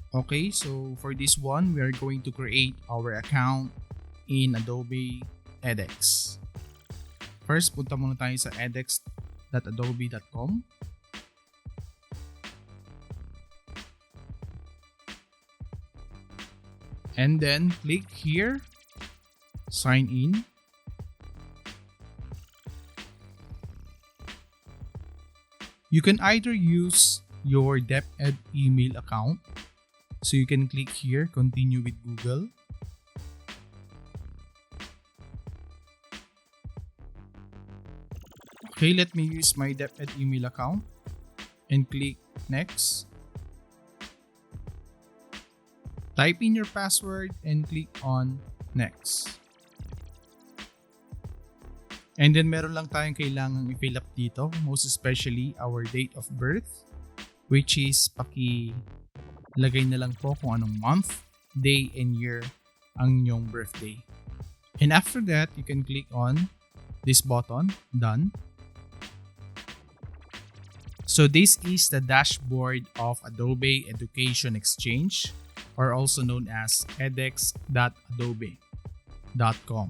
Okay, so for this one, we are going to create our account in Adobe Edex. First, punta muna tayo sa edex.adobe.com. And then click here, sign in. You can either use your DepEd email account. So you can click here, continue with Google. Okay, let me use my DepEd email account and click next. Type in your password and click on next. And then meron lang tayong kailangang i-fill up dito, most especially our date of birth, which is lagay na lang po kung anong month, day, and year ang inyong birthday. And after that, you can click on this button, done. So this is the dashboard of Adobe Education Exchange, or also known as edex.adobe.com.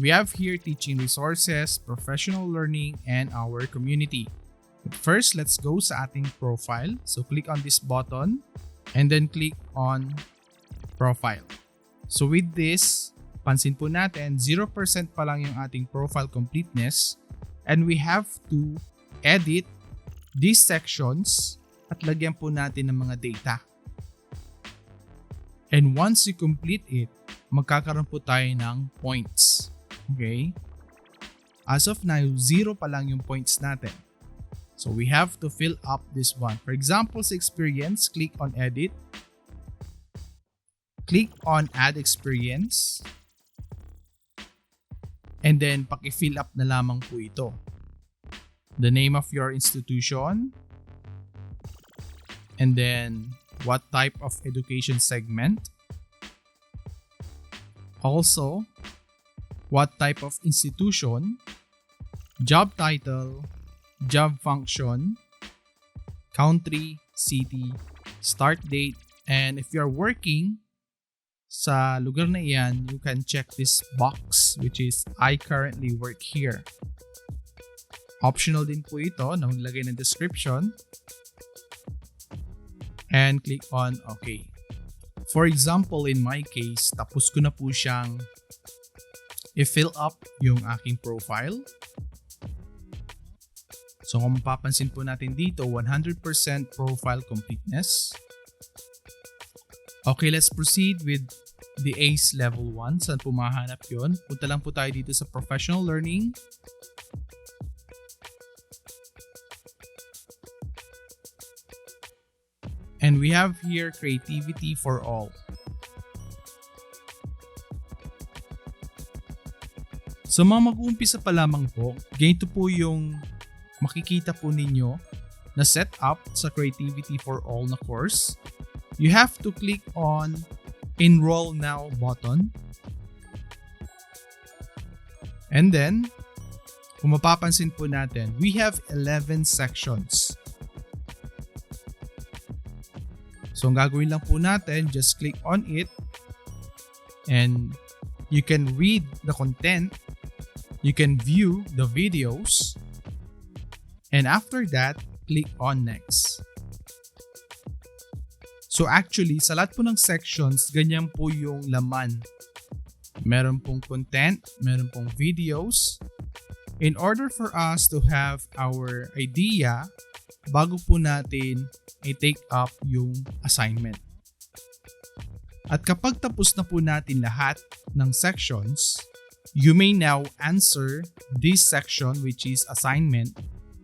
We have here teaching resources, professional learning, and our community. But first, let's go sa ating profile. So click on this button and then click on profile. So with this, pansin po natin, 0% pa lang yung ating profile completeness, and we have to edit these sections at lagyan po natin ng mga data. And once you complete it, magkakaroon po tayo ng points. Okay? As of now, 0 pa lang yung points natin. So we have to fill up this one. For example, sa experience, click on edit. Click on add experience. And then paki-fill up na lamang po ito. The name of your institution. And then what type of education segment. Also, what type of institution. Job title. Job function, country, city, start date, and if you're working sa lugar na iyan, you can check this box which is I currently work here. Optional din po ito na maglagay ng description and click on OK. For example, in my case, tapos ko na po siyang i-fill up yung aking profile. So kung mapapansin po natin dito, 100% profile completeness. Okay, let's proceed with the ACE level 1. Saan po mahanap yun? Punta lang po tayo dito sa professional learning. And we have here creativity for all. So mga mag-uumpisa pa lamang po, ganito po yung makikita po ninyo na setup sa Creativity for All na course. You have to click on Enroll Now button. And then, kung mapapansin po natin, we have 11 sections. So, ang gagawin lang po natin, just click on it and you can read the content, you can view the videos, and after that, click on next. So actually, sa lahat po ng sections, ganyan po yung laman. Meron pong content, meron pong videos. In order for us to have our idea, bago po natin i-take up yung assignment. At kapag tapos na po natin lahat ng sections, you may now answer this section which is assignment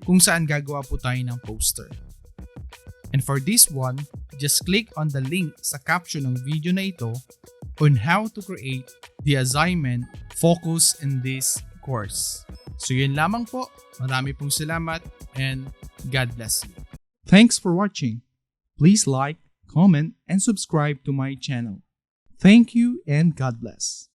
kung saan gagawa po tayo ng poster. And for this one, just click on the link sa caption ng video na ito on how to create the assignment focus in this course. So yun lamang po. Marami pong salamat and God bless you. Thanks for watching. Please like, comment, and subscribe to my channel. Thank you and God bless.